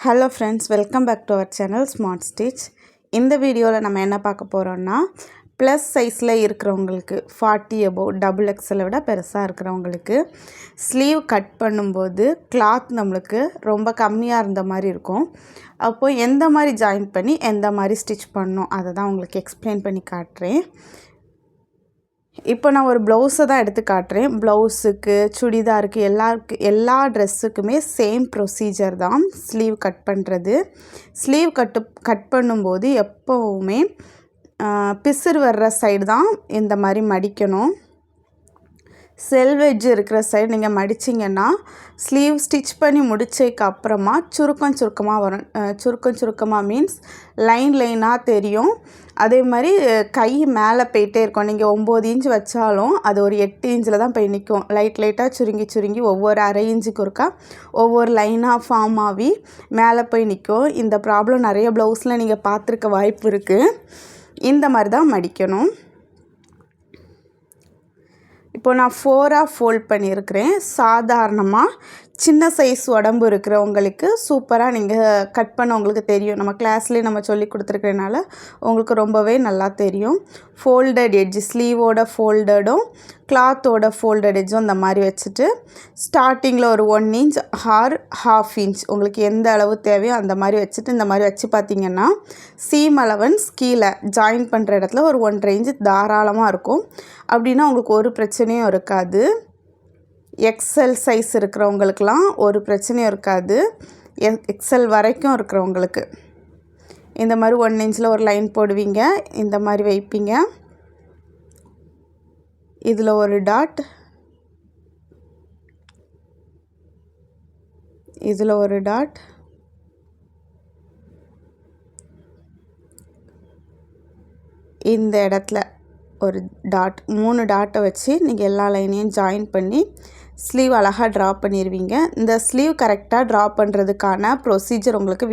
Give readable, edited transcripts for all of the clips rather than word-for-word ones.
Hello friends, welcome back to our channel smart stitch. இந்த வீடியோவில் நம்ம என்ன பார்க்க போகிறோன்னா, ப்ளஸ் சைஸில் இருக்கிறவங்களுக்கு 40 above டபுள் எக்ஸலை விட பெருசாக இருக்கிறவங்களுக்கு ஸ்லீவ் கட் பண்ணும்போது கிளாத் நம்மளுக்கு ரொம்ப கம்மியாக இருந்த மாதிரி இருக்கும். அப்போது எந்த மாதிரி ஜாயின் பண்ணி எந்த மாதிரி ஸ்டிச் பண்ணணும் அதை தான் உங்களுக்கு எக்ஸ்பிளைன் பண்ணி காட்டுறேன். இப்போ நான் ஒரு ப்ளவுஸை தான் எடுத்து காட்டுறேன். ப்ளவுஸுக்கு, சுடிதாருக்கு, எல்லா ட்ரெஸ்ஸுக்குமே சேம் ப்ரொசீஜர் தான் ஸ்லீவ் கட் பண்ணுறது. ஸ்லீவ் கட் பண்ணும்போது எப்போவுமே பிசுறு வர்ற சைடு தான் இந்த மாதிரி மடிக்கணும். செல்வெஜ் இருக்கிற சைடு நீங்கள் மடிச்சிங்கன்னா ஸ்லீவ் ஸ்டிச் பண்ணி முடிச்சதுக்கு அப்புறமா சுருக்கமாக வரும். சுருக்கமாக மீன்ஸ் லைனாக தெரியும். அதே மாதிரி கை மேலே போயிட்டே இருக்கும். நீங்கள் 9 இன்ச் வச்சாலும் அது ஒரு 8 இன்ச்சில் தான் போய் நிற்கும். லைட்டாக சுருங்கி ஒவ்வொரு அரை இன்ச்சுக்கு ஒருக்கா ஒவ்வொரு லைனாக ஃபார்ம் ஆகி மேலே போய் நிற்கும். இந்த ப்ராப்ளம் நிறைய ப்ளவுஸில் நீங்கள் பார்த்துருக்க வாய்ப்பு இருக்குது. இந்த மாதிரி தான் மடிக்கணும். இப்போ நான் 4ஆக ஃபோல்ட் பண்ணியிருக்கிறேன். சாதாரணமாக சின்ன சைஸ் உடம்பு இருக்கிறவங்களுக்கு சூப்பராக நீங்கள் கட் பண்ண உங்களுக்கு தெரியும். நம்ம கிளாஸ்லேயே நம்ம சொல்லி கொடுத்துருக்கறனால உங்களுக்கு ரொம்பவே நல்லா தெரியும். ஃபோல்டட் எட்ஜ், ஸ்லீவோட ஃபோல்டடும் கிளாத்தோட ஃபோல்டட் எட்ஜும் இந்த மாதிரி வச்சுட்டு ஸ்டார்டிங்கில் ஒரு 1 இன்ச் ஆர் 1/2 இன்ச் உங்களுக்கு எந்த அளவு தேவையோ அந்த மாதிரி வச்சுட்டு இந்த மாதிரி வச்சு பார்த்திங்கன்னா சீம் அலவன்ஸ் கீழே ஜாயின் பண்ணுற இடத்துல ஒரு 1.5 இன்ச் தாராளமாக இருக்கும். அப்படின்னா உங்களுக்கு ஒரு பிரச்சனையும் இருக்காது. எக்ஸல் சைஸ் இருக்கிறவங்களுக்கெலாம் ஒரு பிரச்சனையும் இருக்காது. எக்ஸல் வரைக்கும் இருக்கிறவங்களுக்கு இந்த மாதிரி 1 இன்ச்சில் ஒரு லைன் போடுவீங்க. இந்த மாதிரி வைப்பீங்க. இதில் ஒரு டாட், இதில் ஒரு டாட், இந்த இடத்துல ஒரு டாட், 3 டாட்டை வச்சு நீங்கள் எல்லா லைனையும் ஜாயின் பண்ணி ஸ்லீவ் அழகாக ட்ரா பண்ணிடுவீங்க. இந்த ஸ்லீவ் கரெக்டாக ட்ரா பண்ணுறதுக்கான ப்ரொசீஜர் உங்களுக்கு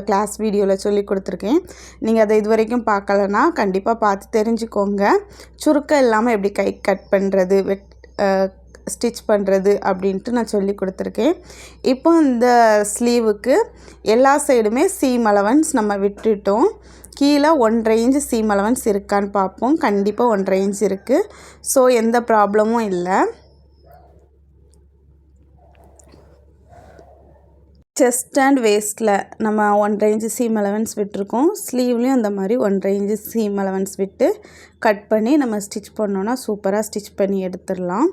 கிளாஸ் வீடியோவில் சொல்லி கொடுத்துருக்கேன். நீங்கள் அதை இது வரைக்கும் பார்க்கலன்னா கண்டிப்பாக பார்த்து தெரிஞ்சுக்கோங்க. சுருக்கம் இல்லாமல் எப்படி கை கட் பண்ணுறது, ஸ்டிச் பண்ணுறது அப்படின்ட்டு நான் சொல்லி கொடுத்துருக்கேன். இப்போ இந்த ஸ்லீவுக்கு எல்லா சைடுமே சீம் அலவன்ஸ் நம்ம விட்டுட்டோம். கீழே 1.5 இன்ச் சீம் அலவன்ஸ் இருக்கான்னு பார்ப்போம். கண்டிப்பாக 1.5 இன்ச் இருக்குது. ஸோ எந்த ப்ராப்ளமும் இல்லை. செஸ்ட் அண்ட் வேஸ்ட்டில் நம்ம 1.5 இன்ச் சீம் அலவன்ஸ் விட்டுருக்கோம். ஸ்லீவ்லேயும் அந்த மாதிரி 1.5 இன்ச் சீம் அலவன்ஸ் விட்டு கட் பண்ணி நம்ம ஸ்டிச் பண்ணோன்னா சூப்பராக ஸ்டிச் பண்ணி எடுத்துடலாம்.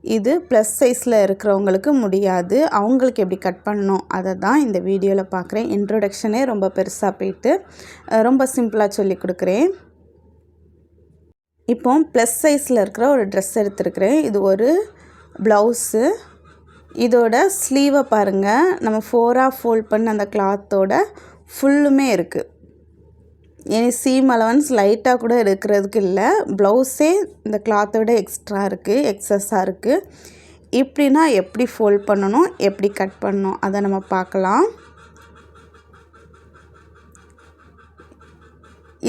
இது ப்ளஸ் சைஸில் இருக்கிறவங்களுக்கு முடியாது. அவங்களுக்கு எப்படி கட் பண்ணணும் அதை தான் இந்த வீடியோவில் பார்க்குறேன். இன்ட்ரோடக்ஷனே ரொம்ப பெருசாக போயிட்டு ரொம்ப சிம்பிளாக சொல்லி கொடுக்குறேன். இப்போ ப்ளஸ் சைஸில் இருக்கிற ஒரு ட்ரெஸ் எடுத்துருக்கிறேன். இது ஒரு ப்ளவுஸு. இதோட ஸ்லீவை பாருங்கள். நம்ம 4ஆக ஃபோல்ட் பண்ண அந்த கிளாத்தோட ஃபுல்லுமே இருக்குது. இனி சீம் அலவன்ஸ் லைட்டாக கூட இருக்கிறதுக்கு இல்லை. ப்ளவுஸே இந்த கிளாத்தை விட எக்ஸ்ட்ரா இருக்குது, எக்ஸஸாக இருக்குது. இப்படின்னா எப்படி ஃபோல்ட் பண்ணணும், எப்படி கட் பண்ணணும் அதை நம்ம பார்க்கலாம்.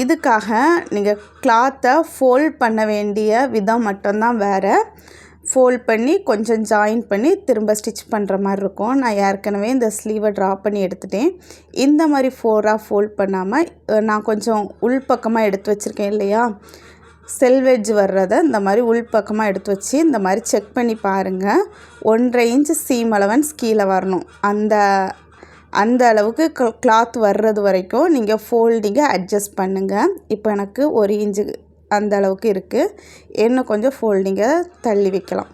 இதுக்காக நீங்கள் கிளாத்தை ஃபோல்ட் பண்ண வேண்டிய விதம் மட்டும்தான் வேறு. ஃபோல்ட் பண்ணி கொஞ்சம் ஜாயின் பண்ணி திரும்ப ஸ்டிச் பண்ணுற மாதிரி இருக்கும். நான் ஏற்கனவே இந்த ஸ்லீவை ட்ரா பண்ணி எடுத்துட்டேன். இந்த மாதிரி 4ஆக ஃபோல்ட் பண்ணாமல் நான் கொஞ்சம் உள்பக்கமாக எடுத்து வச்சுருக்கேன் இல்லையா, செல்வெஜ் வர்றதை இந்த மாதிரி உள்பக்கமாக எடுத்து வச்சு இந்த மாதிரி செக் பண்ணி பாருங்கள். 1.5 இன்ச் சீம் அலவன்ஸ் கீழே வரணும். அந்த அளவுக்கு கிளாத் வர்றது வரைக்கும் நீங்கள் ஃபோல்டிங்கை அட்ஜஸ்ட் பண்ணுங்கள். இப்போ எனக்கு 1 இன்ச்சு அந்த அளவுக்கு இருக்குது. இன்னும் கொஞ்சம் ஃபோல்டிங்கை தள்ளி வைக்கலாம்.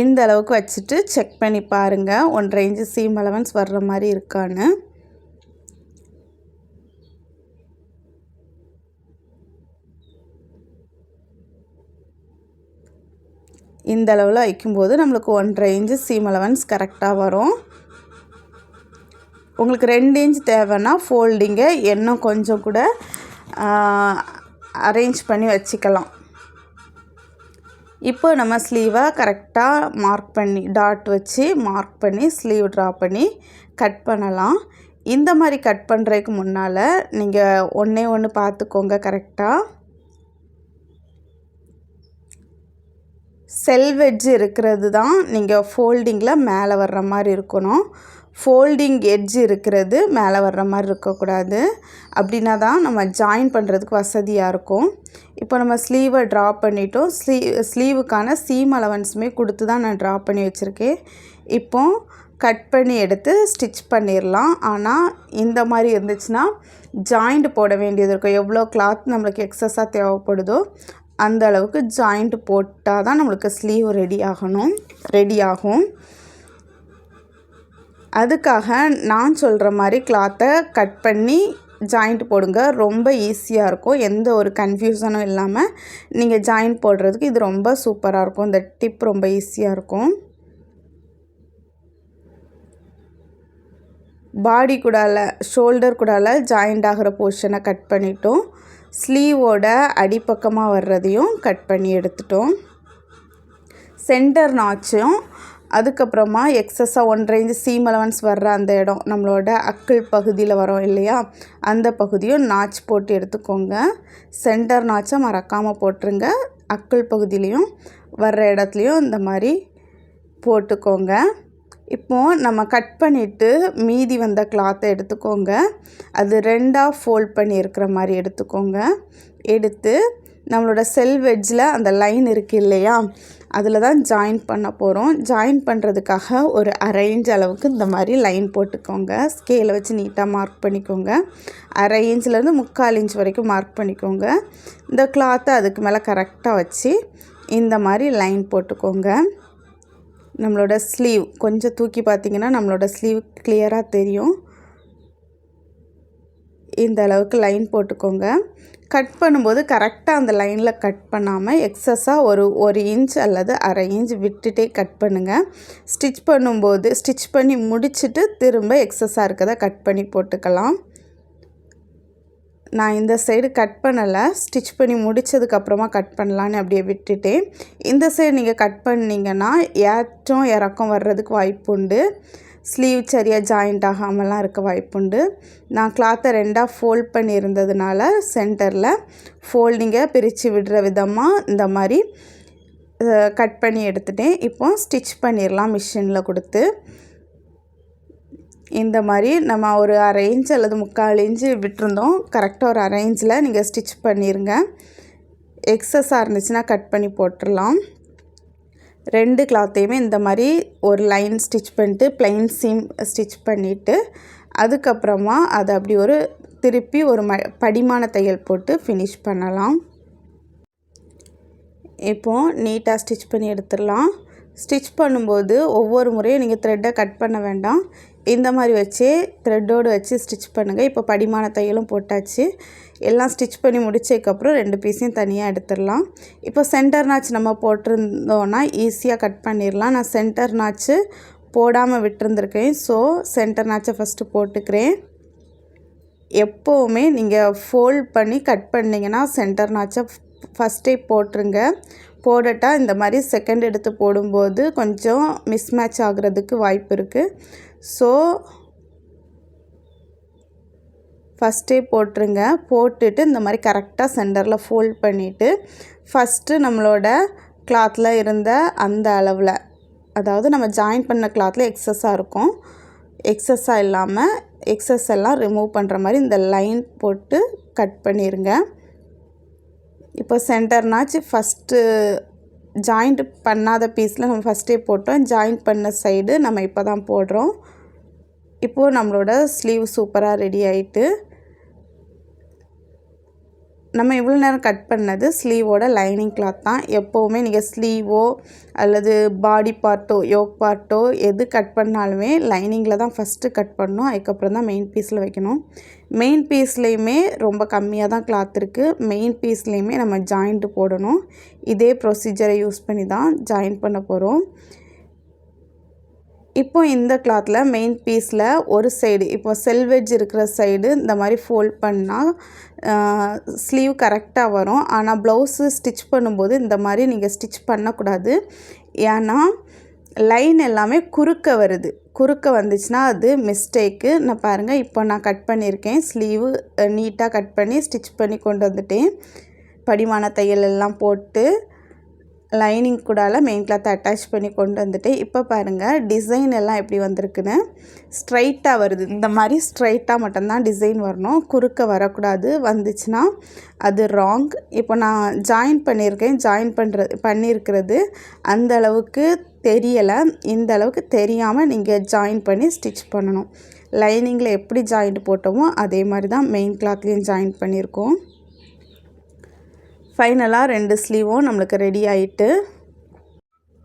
இந்த அளவுக்கு வச்சுட்டு செக் பண்ணி பாருங்கள் 1.5 இன்ச் சீம் அலவன்ஸ் வர்ற மாதிரி இருக்கான்னு. இந்த அளவில் வைக்கும்போது நம்மளுக்கு 1.5 இன்ச் சீம் அலவன்ஸ் கரெக்டாக வரும். உங்களுக்கு 2 இன்ச் தேவைன்னா ஃபோல்டிங்கை இன்னும் கொஞ்சம் கூட அரேஞ்ச் பண்ணி வச்சுக்கலாம். இப்போ நம்ம ஸ்லீவை கரெக்டாக மார்க் பண்ணி டாட் வச்சு மார்க் பண்ணி ஸ்லீவ் ட்ரா பண்ணி கட் பண்ணலாம். இந்த மாதிரி கட் பண்ணுறதுக்கு முன்னால் நீங்கள் ஒன்று பார்த்துக்கோங்க. கரெக்டாக செல்வ் எட்ஜ் இருக்கிறது தான் நீங்கள் ஃபோல்டிங்கில் மேலே வர்ற மாதிரி இருக்கணும். ஃபோல்டிங் எட்ஜ் இருக்கிறது மேலே வர்ற மாதிரி இருக்கக்கூடாது. அப்படின்னா தான் நம்ம ஜாயின் பண்ணுறதுக்கு வசதியாக இருக்கும். இப்போ நம்ம ஸ்லீவை ட்ரா பண்ணிட்டோம். ஸ்லீவுக்கான சீம் அலவன்ஸுமே கொடுத்து தான் நான் ட்ரா பண்ணி வச்சுருக்கேன். இப்போ கட் பண்ணி எடுத்து ஸ்டிச் பண்ணிடலாம். ஆனால் இந்த மாதிரி இருந்துச்சுன்னா ஜாயிண்ட் போட வேண்டியது இருக்கும். எவ்வளோ கிளாத் நம்மளுக்கு எக்ஸஸாக தேவைப்படுதோ அந்த அளவுக்கு ஜாயிண்ட் போட்டால் தான் நம்மளுக்கு ஸ்லீவ் ரெடி ஆகும். அதுக்காக நான் சொல்கிற மாதிரி கிளாத்தை கட் பண்ணி ஜாயிண்ட் போடுங்க. ரொம்ப ஈஸியாக இருக்கும். எந்த ஒரு கன்ஃபியூஷனும் இல்லாமல் நீங்கள் ஜாயிண்ட் போடுறதுக்கு இது ரொம்ப சூப்பராக இருக்கும். இந்த டிப் ரொம்ப ஈஸியாக இருக்கும். பாடி கூடால ஷோல்டர் கூடால ஜாயிண்ட் ஆகிற போர்ஷனை கட் பண்ணிட்டோம். ஸ்லீவோட அடிப்பக்கமாக வர்றதையும் கட் பண்ணி எடுத்துட்டோம். சென்டர் நாச்சும் அதுக்கப்புறமா எக்ஸஸாக 1 இன்ச் சீம் அலவன்ஸ் வர்ற அந்த இடம் நம்மளோட அக்கிள் பகுதியில் வரும் இல்லையா, அந்த பகுதியும் நாச் போட்டு எடுத்துக்கோங்க. சென்டர் நாச்சை மறக்காமல் போட்டுருங்க. அக்கிள் பகுதியிலையும் வர்ற இடத்துலையும் இந்த மாதிரி போட்டுக்கோங்க. இப்போது நம்ம கட் பண்ணிவிட்டு மீதி வந்த கிளாத்தை எடுத்துக்கோங்க. அது 2ஆக ஃபோல்ட் பண்ணி இருக்கிற மாதிரி எடுத்துக்கோங்க. எடுத்து நம்மளோட செல்வ் எட்ஜில் அந்த லைன் இருக்குது இல்லையா, அதில் தான் ஜாயின் பண்ண போகிறோம். ஜாயின் பண்ணுறதுக்காக ஒரு 1/2 இன்ச் அளவுக்கு இந்த மாதிரி லைன் போட்டுக்கோங்க. ஸ்கேலை வச்சு நீட்டாக மார்க் பண்ணிக்கோங்க. 1/2 இன்ச்லேருந்து 3/4 இன்ச் வரைக்கும் மார்க் பண்ணிக்கோங்க. இந்த கிளாத்தை அதுக்கு மேலே கரெக்டாக வச்சு இந்த மாதிரி லைன் போட்டுக்கோங்க. நம்மளோட ஸ்லீவ் கொஞ்சம் தூக்கி பார்த்திங்கன்னா நம்மளோட ஸ்லீவ் கிளியராக தெரியும். இந்த அளவுக்கு லைன் போட்டுக்கோங்க. கட் பண்ணும்போது கரெக்டாக அந்த லைனில் கட் பண்ணாமல் எக்ஸஸாக ஒரு இன்ச் அல்லது 1/2 இன்ச் விட்டுட்டே கட் பண்ணுங்கள். ஸ்டிச் பண்ணி முடிச்சுட்டு திரும்ப எக்ஸஸாக இருக்கிறத கட் பண்ணி போட்டுக்கலாம். நான் இந்த சைடு கட் பண்ணலை, ஸ்டிச் பண்ணி முடித்ததுக்கப்புறமா கட் பண்ணலான்னு அப்படியே விட்டுட்டேன். இந்த சைடு நீங்கள் கட் பண்ணிங்கன்னா ஏற்றம் இறக்கம் வர்றதுக்கு வாய்ப்பு உண்டு. ஸ்லீவ் சரியாக ஜாயிண்ட் ஆகாமலாம் இருக்க வாய்ப்புண்டு. நான் கிளாத்தை 2ஆக ஃபோல்ட் பண்ணியிருந்ததுனால சென்டரில் ஃபோல்டிங்கை பிரித்து விடுற விதமாக இந்த மாதிரி கட் பண்ணி எடுத்துட்டேன். இப்போ ஸ்டிச் பண்ணிடலாம் மிஷினில் கொடுத்து. இந்த மாதிரி நம்ம ஒரு 1/2 இன்ச் அல்லது 3/4 இன்ச்சு விட்டுருந்தோம். கரெக்டாக ஒரு 1/2 இன்ச்சில் நீங்கள் ஸ்டிச் பண்ணிடுங்க. எக்ஸஸாக இருந்துச்சுன்னா கட் பண்ணி போட்டுடலாம். 2 கிளாத்தையுமே இந்த மாதிரி ஒரு லைன் ஸ்டிச் பண்ணிட்டு ப்ளைன் சீம் ஸ்டிச் பண்ணிவிட்டு அதுக்கப்புறமா அதை அப்படி திருப்பி ஒரு படிமான தையல் போட்டு ஃபினிஷ் பண்ணலாம். இப்போது நீட்டாக ஸ்டிச் பண்ணி எடுத்துடலாம். ஸ்டிச் பண்ணும்போது ஒவ்வொரு முறையும் நீங்கள் த்ரெட்டை கட் பண்ண வேண்டாம். இந்த மாதிரி வச்சு த்ரெட்டோடு வச்சு ஸ்டிச் பண்ணுங்கள். இப்போ படிமான தையலும் போட்டாச்சு. எல்லாம் ஸ்டிச் பண்ணி முடிச்சதுக்கப்புறம் 2 பீஸையும் தனியாக எடுத்துடலாம். இப்போ சென்டர் நாச் நம்ம போட்டிருந்தோன்னா ஈஸியாக கட் பண்ணிடலாம். நான் சென்டர் நாச்சு போடாமல் விட்டுருந்துருக்கேன். ஸோ சென்டர் நாச்சை ஃபஸ்ட்டு போட்டுக்கிறேன். எப்போவுமே நீங்கள் ஃபோல்ட் பண்ணி கட் பண்ணிங்கன்னா சென்டர் நாச்சை ஃபஸ்ட்டே போட்டுருங்க. போடட்டால் இந்த மாதிரி செகண்ட் எடுத்து போடும்போது கொஞ்சம் மிஸ்மேட்ச் ஆகுறதுக்கு வாய்ப்பு இருக்குது. ஸோ ஃபஸ்ட்டே போட்டுருங்க. போட்டுட்டு இந்த மாதிரி கரெக்டாக சென்டரில் ஃபோல்ட் பண்ணிவிட்டு ஃபஸ்ட்டு நம்மளோட கிளாத்தில் இருந்த அந்த அளவில், அதாவது நம்ம ஜாயின் பண்ண கிளாத்தில் எக்ஸஸாக இருக்கும், எக்ஸஸாக இல்லாமல் எக்ஸஸ் எல்லாம் ரிமூவ் பண்ணுற மாதிரி இந்த லைன் போட்டு கட் பண்ணிடுங்க. இப்போ சென்டர் நாச்சு ஃபஸ்ட்டு ஜாயிண்ட் பண்ணாத பீஸில் நம்ம ஃபஸ்ட்டே போட்டோம். ஜாயின் பண்ண சைடு நம்ம இப்போ தான் போடுறோம். இப்போது நம்மளோட ஸ்லீவ் சூப்பராக ரெடி ஆகிட்டு, நம்ம இவ்வளோ நேரம் கட் பண்ணது ஸ்லீவோட லைனிங் கிளாத் தான். எப்போவுமே நீங்கள் ஸ்லீவோ அல்லது பாடி பார்ட்டோ யோக் பார்ட்டோ எது கட் பண்ணாலுமே லைனிங்கில் தான் ஃபஸ்ட்டு கட் பண்ணணும். அதுக்கப்புறம் தான் மெயின் பீஸில் வைக்கணும். மெயின் பீஸ்லேயுமே ரொம்ப கம்மியாக தான் கிளாத் இருக்குது. மெயின் பீஸ்லேயுமே நம்ம ஜாயிண்ட்டு போடணும். இதே ப்ரொசீஜரை யூஸ் பண்ணி தான் ஜாயின் பண்ண போகிறோம். இப்போ இந்த கிளாத்தில் மெயின் பீஸில் ஒரு சைடு, இப்போ செல்வெட்ஜ் இருக்கிற சைடு இந்த மாதிரி ஃபோல்ட் பண்ணால் ஸ்லீவ் கரெக்டாக வரும். ஆனால் ப்ளவுஸு ஸ்டிச் பண்ணும்போது இந்த மாதிரி நீங்கள் ஸ்டிச் பண்ணக்கூடாது. ஏன்னா லைன் எல்லாமே குறுக்க வருது. குறுக்க வந்துச்சுன்னா அது மிஸ்டேக்கு. நான் பாருங்கள், இப்போ நான் கட் பண்ணியிருக்கேன். ஸ்லீவு நீட்டாக கட் பண்ணி ஸ்டிச் பண்ணி கொண்டு வந்துட்டேன். படிமான தையல் எல்லாம் போட்டு லைனிங் கூடால மெயின் கிளாத்தை அட்டாச் பண்ணி கொண்டு வந்துட்டு இப்போ பாருங்கள் டிசைன் எல்லாம் எப்படி வந்திருக்குன்னு. ஸ்ட்ரைட்டாக வருது. இந்த மாதிரி ஸ்ட்ரைட்டாக மட்டும்தான் டிசைன் வரணும், குறுக்க வரக்கூடாது. வந்துச்சுன்னா அது ராங். இப்போ நான் ஜாயின் பண்ணியிருக்கிறது அந்த அளவுக்கு தெரியலை. இந்த அளவுக்கு தெரியாமல் நீங்கள் ஜாயின் பண்ணி ஸ்டிச் பண்ணணும். லைனிங்கில் எப்படி ஜாயிண்ட் போட்டோமோ அதே மாதிரி தான் மெயின் கிளாத்லேயும் ஜாயின் பண்ணியிருக்கோம். ஃபைனலாக 2 ஸ்லீவும் நம்மளுக்கு ரெடி ஆகிட்டு,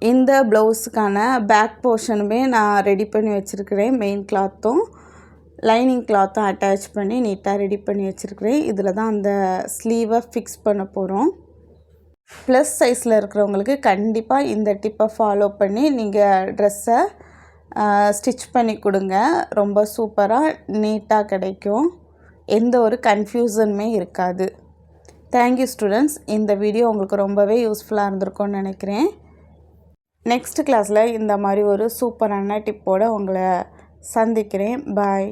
இந்த ப்ளவுஸுக்கான பேக் போர்ஷனுமே நான் ரெடி பண்ணி வச்சுருக்கிறேன். மெயின் கிளாத்தும் லைனிங் கிளாத்தும் அட்டாச் பண்ணி நீட்டாக ரெடி பண்ணி வச்சுருக்கிறேன். இதில் தான் அந்த ஸ்லீவை ஃபிக்ஸ் பண்ண போகிறோம். ப்ளஸ் சைஸில் இருக்கிறவங்களுக்கு கண்டிப்பாக இந்த டிப்பை ஃபாலோ பண்ணி நீங்கள் ட்ரெஸ்ஸை ஸ்டிச் பண்ணி கொடுங்க. ரொம்ப சூப்பராக நீட்டாக கிடைக்கும். எந்த ஒரு கன்ஃபியூஷனுமே இருக்காது. Thank you students. இந்த வீடியோ உங்களுக்கு ரொம்பவே யூஸ்ஃபுல்லாக இருந்திருக்கும்னு நினைக்கிறேன். நெக்ஸ்ட் கிளாஸில் இந்த மாதிரி ஒரு சூப்பரான டிப்போடு உங்களை சந்திக்கிறேன். பாய்.